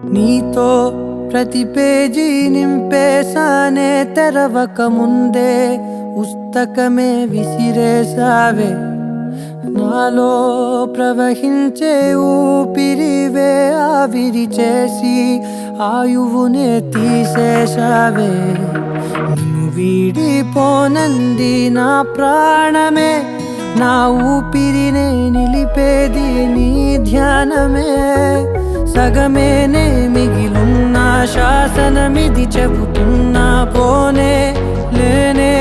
నీతో ప్రతి పేజీ నింపేసానే తెరవక ముందే పుస్తకమే విసిరేసావే నాలో ప్రవహించే ఊపిరివే ఆవిరి చేసి ఆయువునే తీసేసావే నిన్ను వీడిపోనంది నా ప్రాణమే నా ఊపిరినే నిలిపేది నీ ధ్యానమే సగమేనే మిగిలున్న శాసనమిది చెబుతున్నా పోనే లేనే